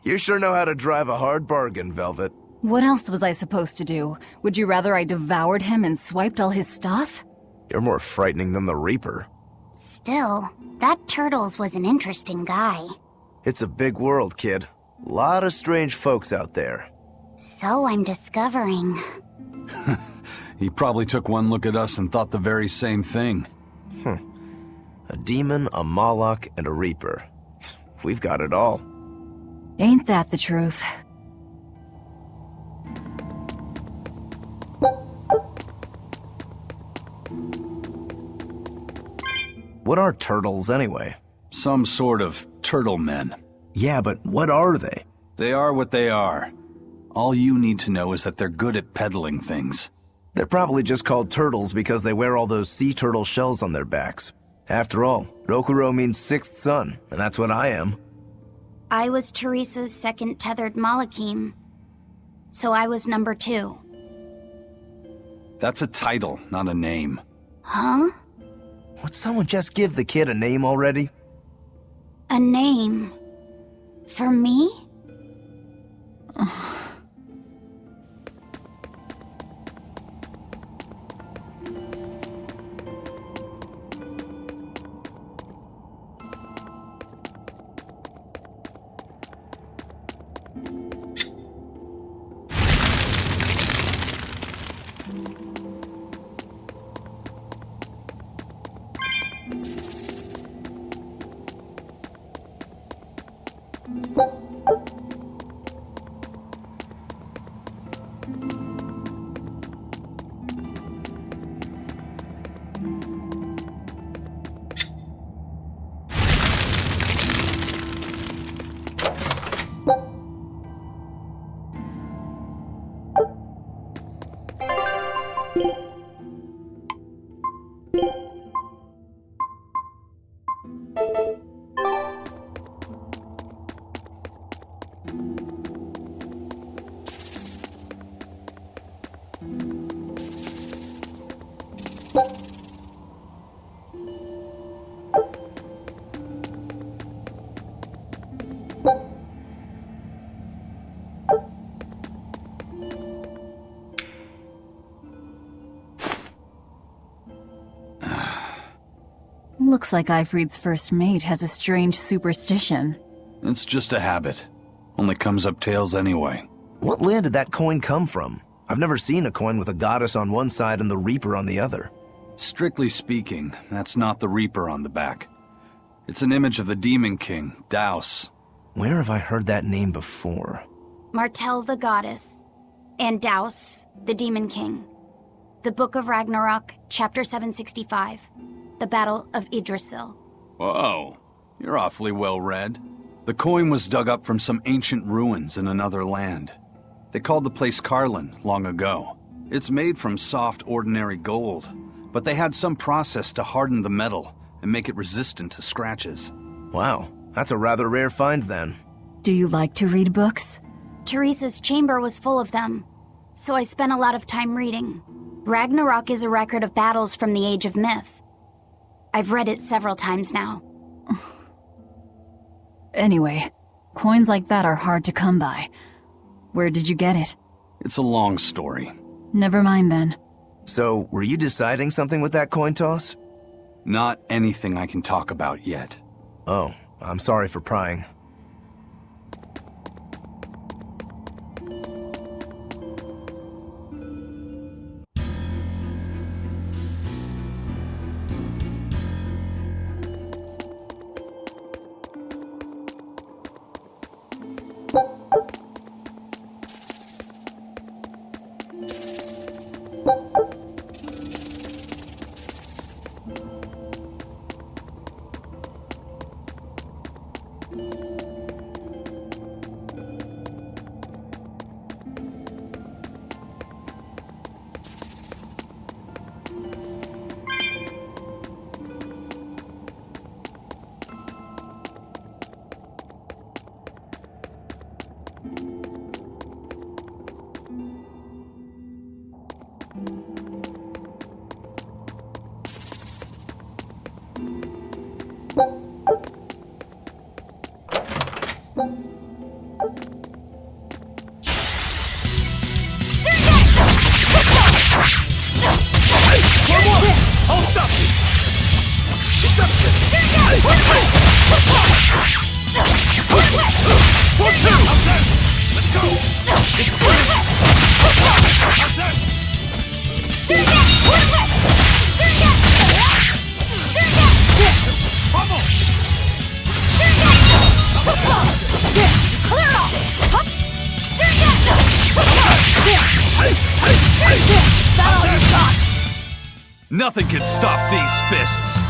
You sure know how to drive a hard bargain, Velvet. What else was I supposed to do? Would you rather I devoured him and swiped all his stuff? You're more frightening than the Reaper. Still, that Turtles was an interesting guy. It's a big world, kid. Lot of strange folks out there. So I'm discovering. He probably took one look at us and thought the very same thing. A demon, a Moloch, and a Reaper. We've got it all. Ain't that the truth? What are turtles, anyway? Some sort of turtle men. Yeah, but what are they? They are what they are. All you need to know is that they're good at peddling things. They're probably just called turtles because they wear all those sea turtle shells on their backs. After all, Rokuro means sixth son, and that's what I am. I was Teresa's second tethered Malachim, so I was number 2. That's a title, not a name. Huh? Would someone just give the kid a name already? A name? For me? Looks like Ifrit's first mate has a strange superstition. It's just a habit. Only comes up tails anyway. What land did that coin come from? I've never seen a coin with a goddess on one side and the Reaper on the other. Strictly speaking, that's not the Reaper on the back. It's an image of the Demon King, Daus. Where have I heard that name before? Martel the goddess, and Daus, the demon king. The Book of Ragnarok, chapter 765. The Battle of Yggdrasil. Whoa, you're awfully well read. The coin was dug up from some ancient ruins in another land. They called the place Carlin long ago. It's made from soft, ordinary gold, but they had some process to harden the metal and make it resistant to scratches. Wow, that's a rather rare find then. Do you like to read books? Teresa's chamber was full of them, so I spent a lot of time reading. Ragnarok is a record of battles from the Age of Myth. I've read it several times now. Anyway, coins like that are hard to come by. Where did you get it? It's a long story. Never mind then. So, were you deciding something with that coin toss? Not anything I can talk about yet. Oh, I'm sorry for prying. Nothing can stop these fists!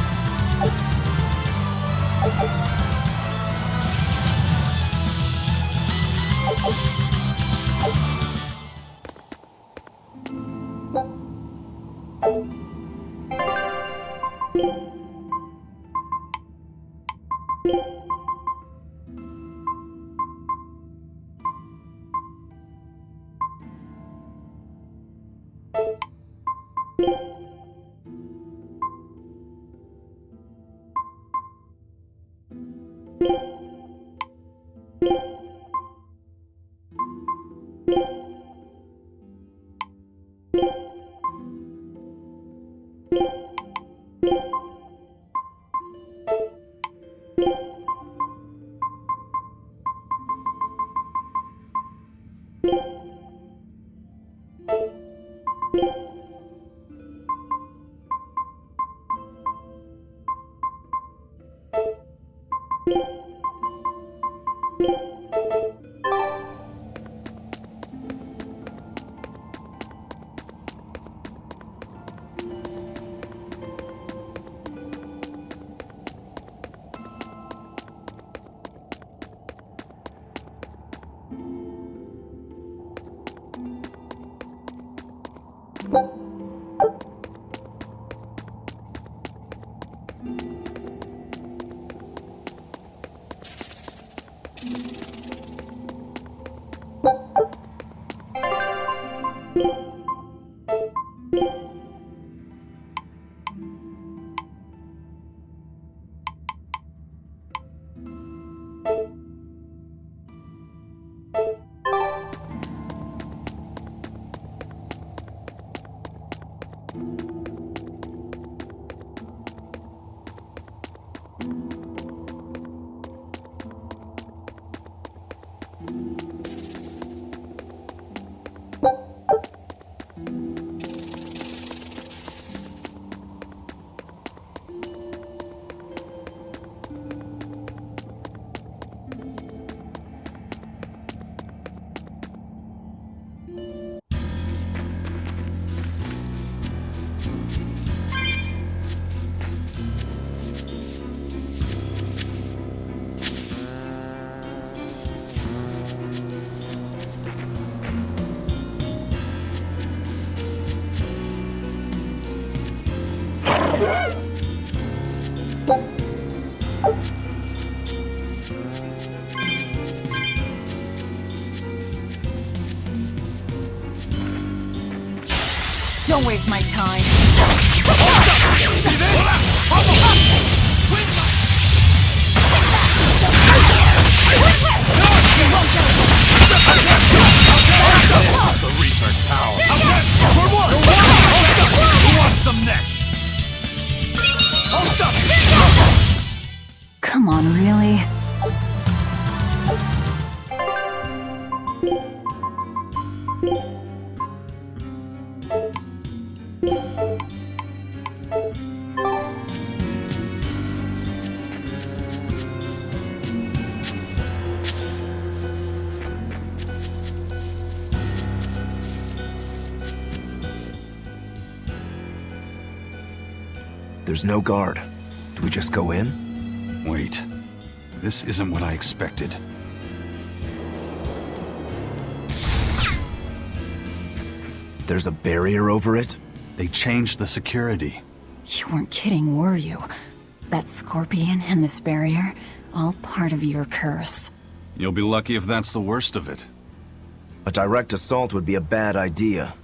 Don't waste my time. The research power. Who wants some next? Come on, really? There's no guard. Do we just go in? Wait. This isn't what I expected. There's a barrier over it? They changed the security. You weren't kidding, were you? That scorpion and this barrier, all part of your curse. You'll be lucky if that's the worst of it. A direct assault would be a bad idea.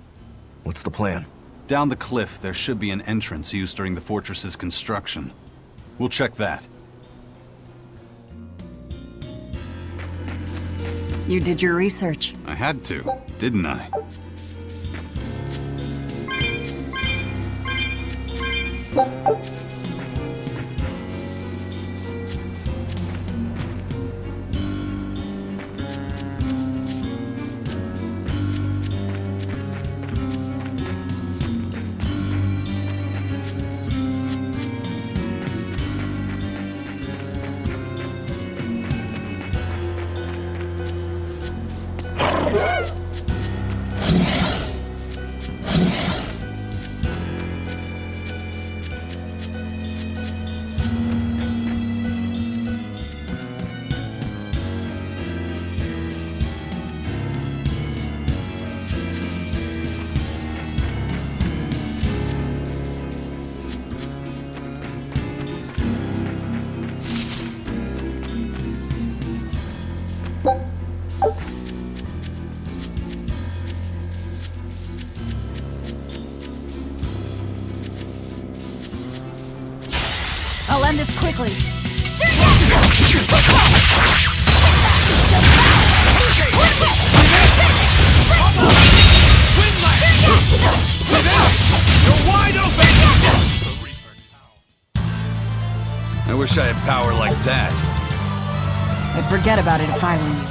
What's the plan? Down the cliff, there should be an entrance used during the fortress's construction. We'll check that. You did your research. I had to, didn't I? I'll end this quickly. You're wide open! I wish I had power like that. I'd forget about it if I were you.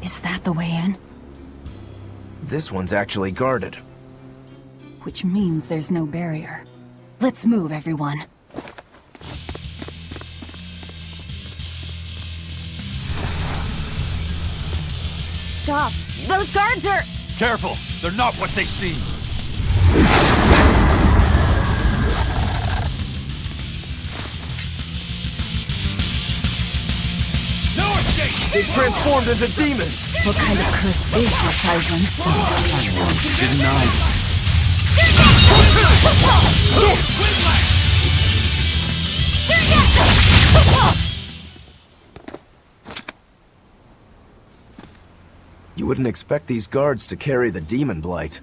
Is that the way in? This one's actually guarded. Which means there's no barrier. Let's move, everyone. Stop! Those guards are... Careful! They're not what they seem! No escape! They transformed into demons! What kind of curse is this, Aizen? Didn't I? You wouldn't expect these guards to carry the demon blight.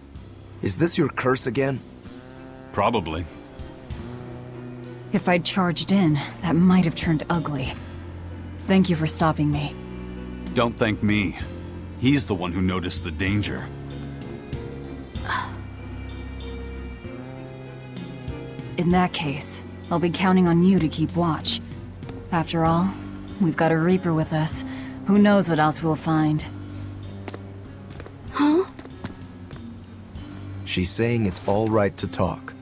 Is this your curse again? Probably. If I'd charged in, that might have turned ugly. Thank you for stopping me. Don't thank me. He's the one who noticed the danger. In that case, I'll be counting on you to keep watch. After all, we've got a Reaper with us. Who knows what else we'll find. Huh? She's saying it's all right to talk.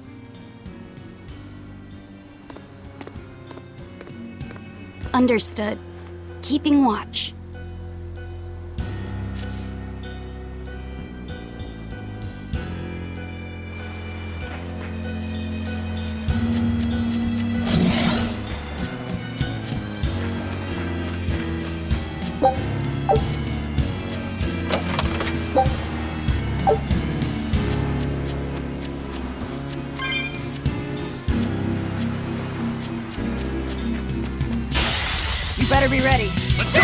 Understood. Keeping watch. You better be ready. Let's go!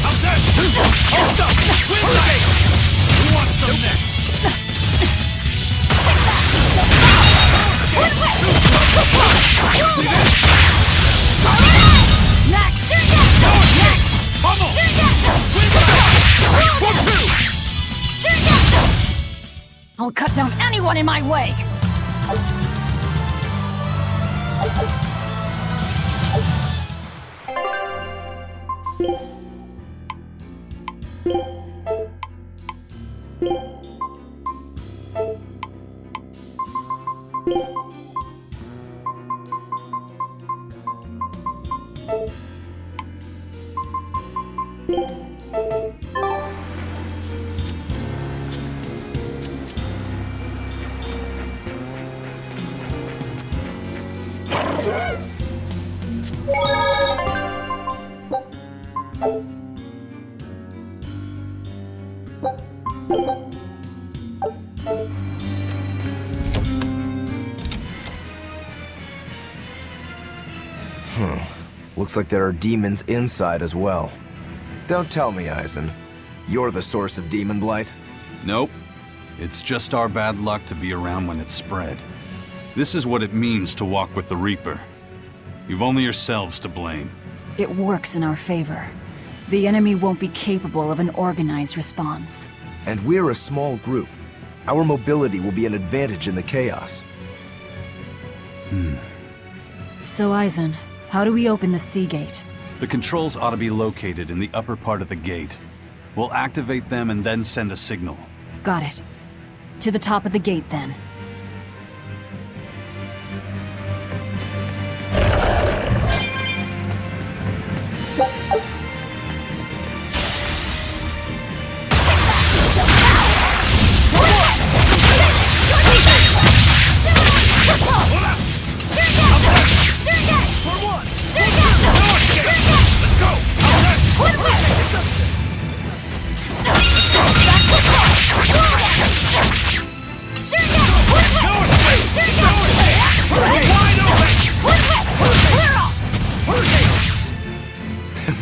How's that? Hold up! Who wants some next? I'll cut down anyone in my way! Looks like there are demons inside as well. Don't tell me, Aizen. You're the source of demon blight? Nope. It's just our bad luck to be around when it's spread. This is what it means to walk with the Reaper. You've only yourselves to blame. It works in our favor. The enemy won't be capable of an organized response. And we're a small group. Our mobility will be an advantage in the chaos. So, Eisen, how do we open the sea gate? The controls ought to be located in the upper part of the gate. We'll activate them and then send a signal. Got it. To the top of the gate, then.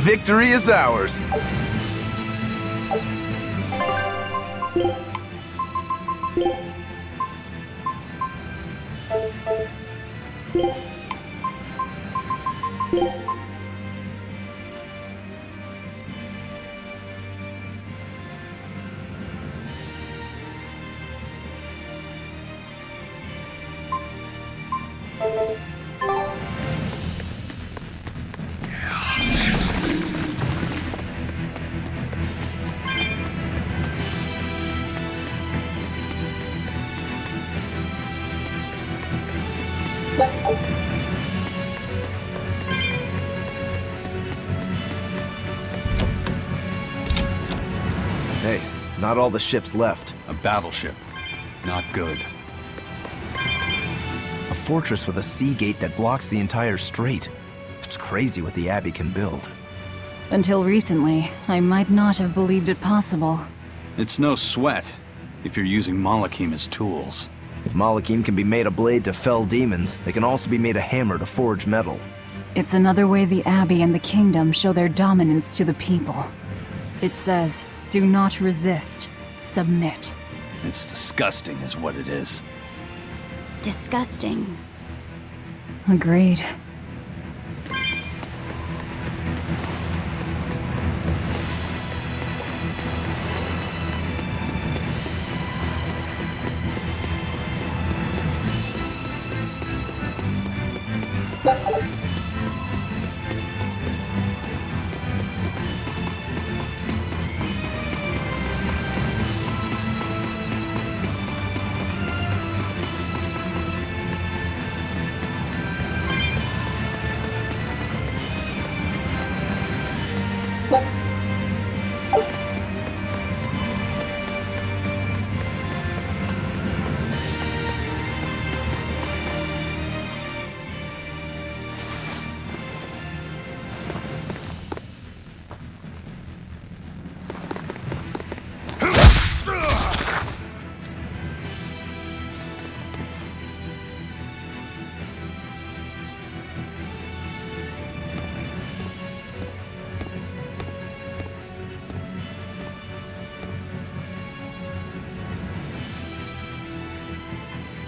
Victory is ours! Hey, not all the ships left. A battleship. Not good. A fortress with a sea gate that blocks the entire strait. It's crazy what the Abbey can build. Until recently, I might not have believed it possible. It's no sweat, if you're using Malachim as tools. If Malachim can be made a blade to fell demons, they can also be made a hammer to forge metal. It's another way the Abbey and the Kingdom show their dominance to the people. It says, do not resist, submit. It's disgusting is what it is. Disgusting. Agreed.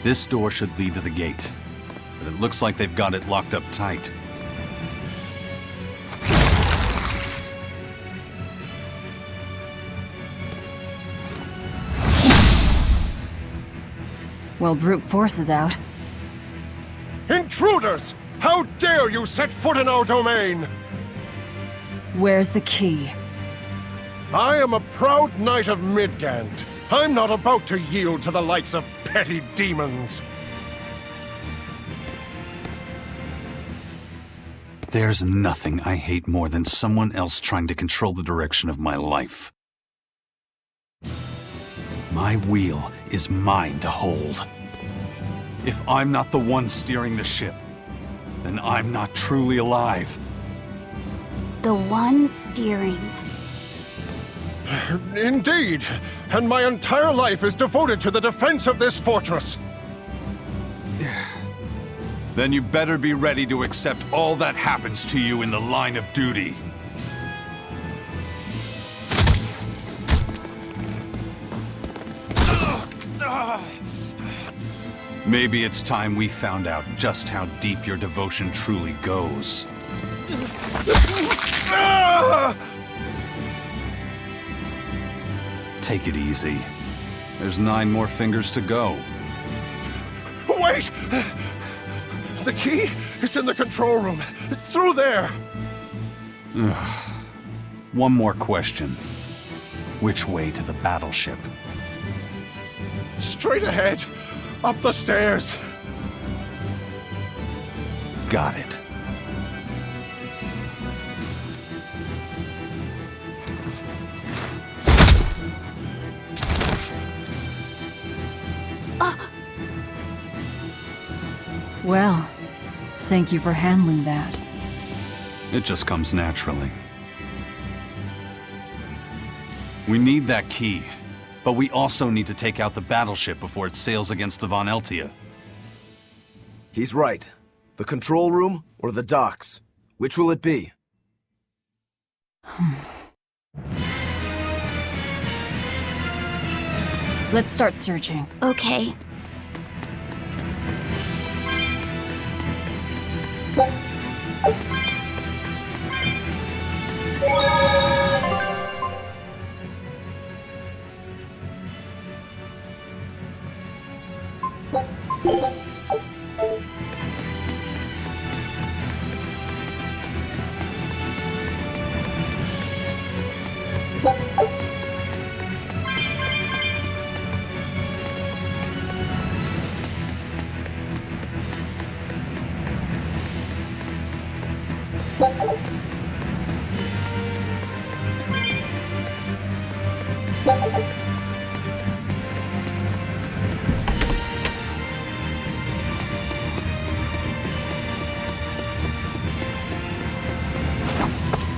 This door should lead to the gate, but it looks like they've got it locked up tight. Well, brute force is out. Intruders! How dare you set foot in our domain! Where's the key? I am a proud knight of Midgand. I'm not about to yield to the likes of petty demons. There's nothing I hate more than someone else trying to control the direction of my life. My wheel is mine to hold. If I'm not the one steering the ship, then I'm not truly alive. The one steering. Indeed, and my entire life is devoted to the defense of this fortress. Then you better be ready to accept all that happens to you in the line of duty. Maybe it's time we found out just how deep your devotion truly goes. Take it easy. There's 9 more fingers to go. Wait! The key is in the control room. Through there. One more question. Which way to the battleship? Straight ahead. Up the stairs. Got it. Well, thank you for handling that. It just comes naturally. We need that key, but we also need to take out the battleship before it sails against the Von Eltia. He's right. The control room or the docks? Which will it be? Let's start searching. Okay.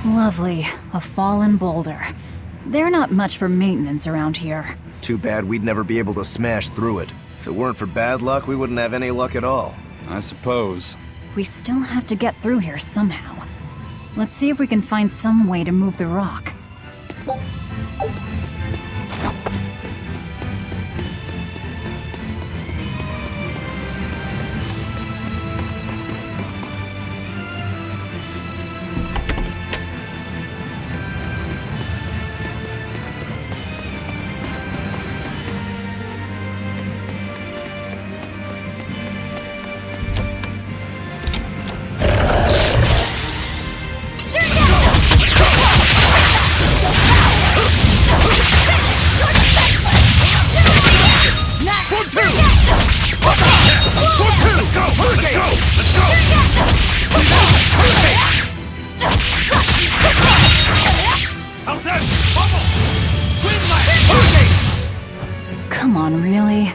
Lovely. A fallen boulder. They're not much for maintenance around here. Too bad we'd never be able to smash through it. If it weren't for bad luck, we wouldn't have any luck at all. I suppose. We still have to get through here somehow. Let's see if we can find some way to move the rock. Come on, really?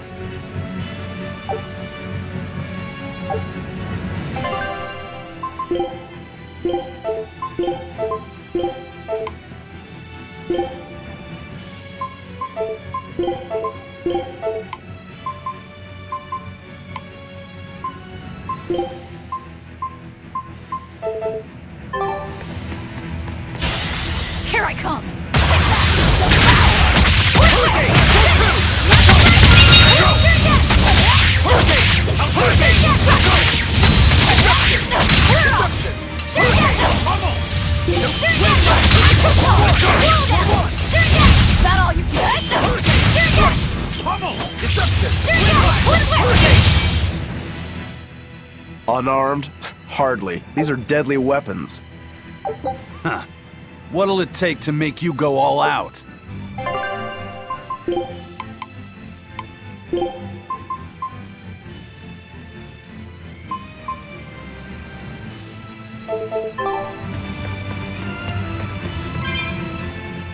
Here I come! Is that all you got? Unarmed? Hardly. These are deadly weapons. Huh. What'll it take to make you go all out?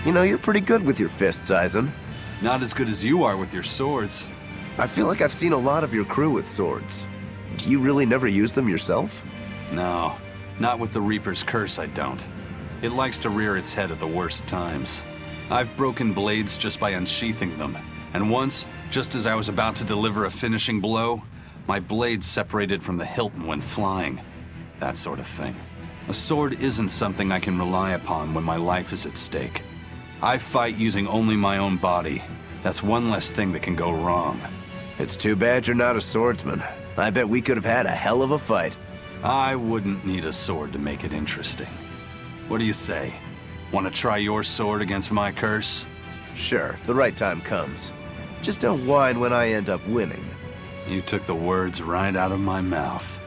You know, you're pretty good with your fists, Eisen. Not as good as you are with your swords. I feel like I've seen a lot of your crew with swords. Do you really never use them yourself? No, not with the Reaper's curse, I don't. It likes to rear its head at the worst times. I've broken blades just by unsheathing them, and once, just as I was about to deliver a finishing blow, my blade separated from the hilt and went flying. That sort of thing. A sword isn't something I can rely upon when my life is at stake. I fight using only my own body. That's one less thing that can go wrong. It's too bad you're not a swordsman. I bet we could have had a hell of a fight. I wouldn't need a sword to make it interesting. What do you say? Want to try your sword against my curse? Sure, if the right time comes. Just don't whine when I end up winning. You took the words right out of my mouth.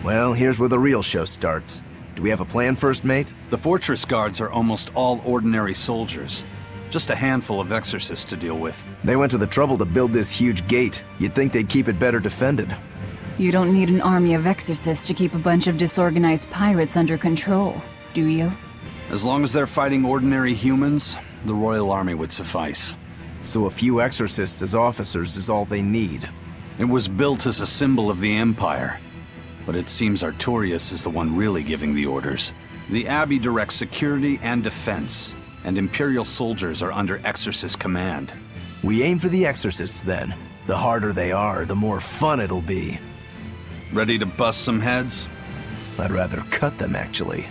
Well, here's where the real show starts. Do we have a plan, First Mate? The fortress guards are almost all ordinary soldiers. Just a handful of exorcists to deal with. They went to the trouble to build this huge gate. You'd think they'd keep it better defended. You don't need an army of exorcists to keep a bunch of disorganized pirates under control, do you? As long as they're fighting ordinary humans, the Royal Army would suffice. So a few exorcists as officers is all they need. It was built as a symbol of the Empire. But it seems Artorias is the one really giving the orders. The Abbey directs security and defense, and Imperial soldiers are under Exorcist command. We aim for the exorcists then. The harder they are, the more fun it'll be. Ready to bust some heads? I'd rather cut them, actually.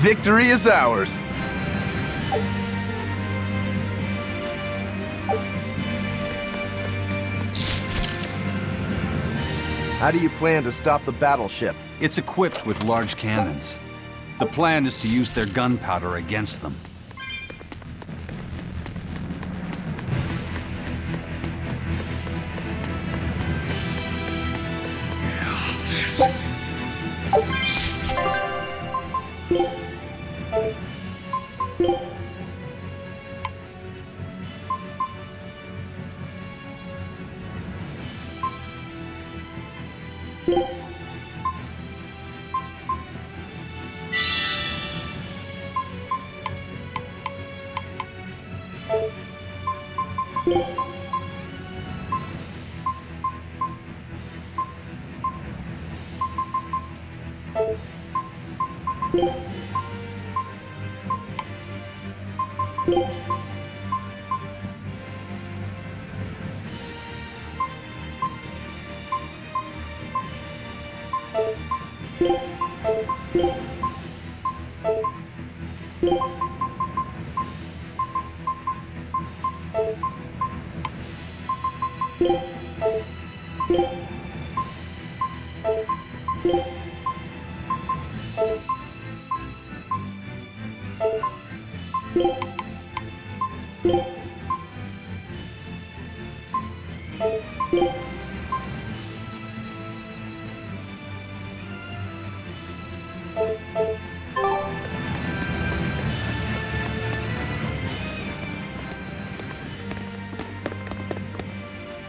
Victory is ours! How do you plan to stop the battleship? It's equipped with large cannons. The plan is to use their gunpowder against them.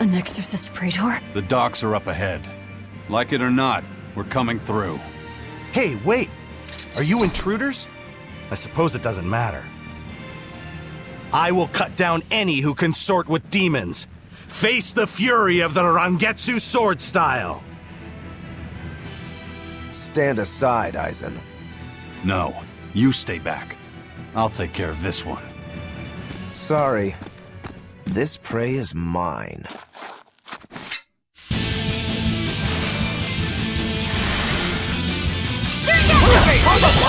An exorcist praetor? The docks are up ahead. Like it or not, We're coming through. Hey, wait! Are you intruders? I suppose it doesn't matter. I will cut down any who consort with demons. Face the fury of the Rangetsu sword style! Stand aside, Aizen. No, you stay back. I'll take care of this one. Sorry. This prey is mine.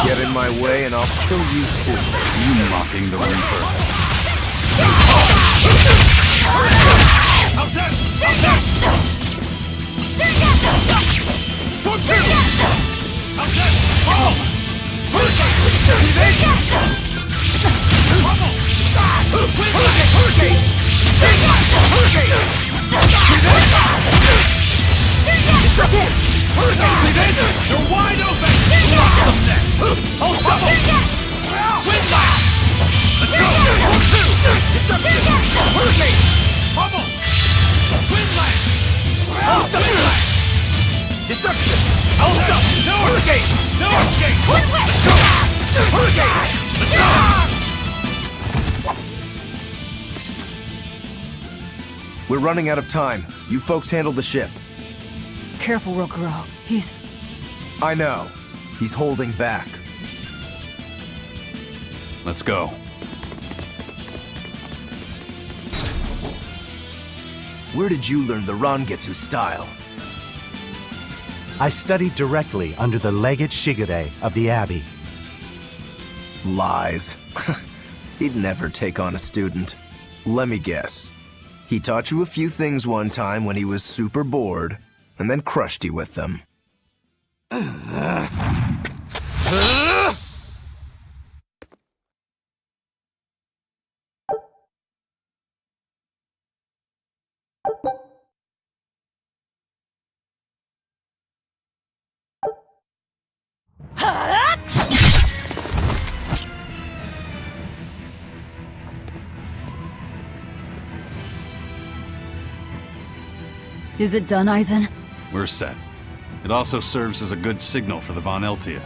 Get in my way and I'll kill you too. You mocking the Reaper. You're wide open! Hold up! Wind blast! Let's go! 1, 2! Hurricane! Bubble! Wind blast! Hold up! Wind blast! Deception! Hold up! No hurricane! No escape! Let's go! Hurricane! Let's go! We're running out of time. You folks handle the ship. Careful, Rokuro. He's... I know. He's holding back. Let's go. Where did you learn the Rangetsu style? I studied directly under the Legate Shigure of the Abbey. Lies. He'd never take on a student. Let me guess. He taught you a few things one time when he was super bored, and then crushed you with them. Is it done, Aizen? We're set. It also serves as a good signal for the Von Eltia.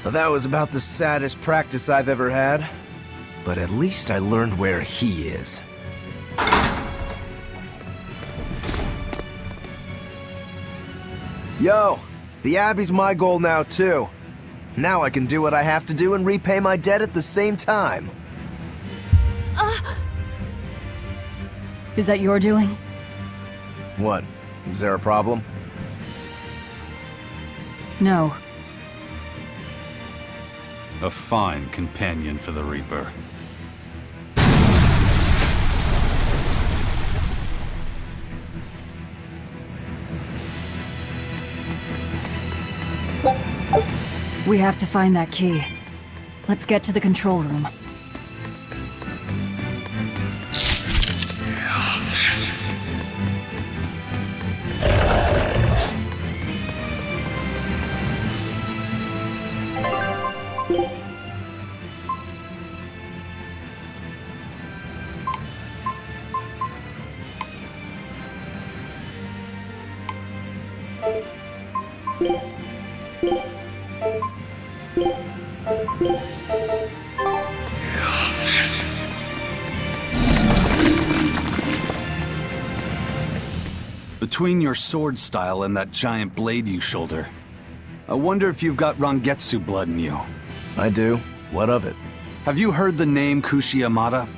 Well, that was about the saddest practice I've ever had. But at least I learned where he is. Yo, the Abbey's my goal now too. Now I can do what I have to do and repay my debt at the same time. Is that your doing? What? Is there a problem? No. A fine companion for the Reaper. We have to find that key. Let's get to the control room. Between your sword style and that giant blade you shoulder, I wonder if you've got Rangetsu blood in you. I do. What of it? Have you heard the name Kushiyamada?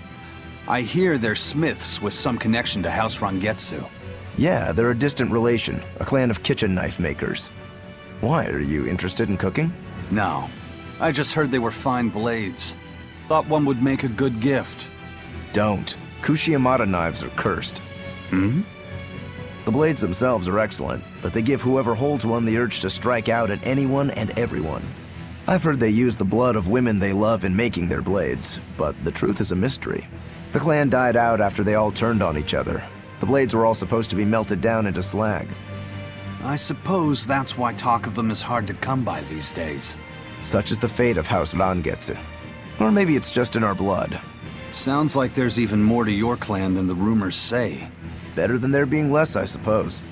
I hear they're smiths with some connection to House Rangetsu. Yeah, they're a distant relation, a clan of kitchen knife makers. Why, are you interested in cooking? No, I just heard they were fine blades. Thought one would make a good gift. Don't. Kushiyamada knives are cursed. Hmm? The blades themselves are excellent, but they give whoever holds one the urge to strike out at anyone and everyone. I've heard they use the blood of women they love in making their blades, but the truth is a mystery. The clan died out after they all turned on each other. The blades were all supposed to be melted down into slag. I suppose that's why talk of them is hard to come by these days. Such is the fate of House Rangetsu. Or maybe it's just in our blood. Sounds like there's even more to your clan than the rumors say. Better than there being less, I suppose.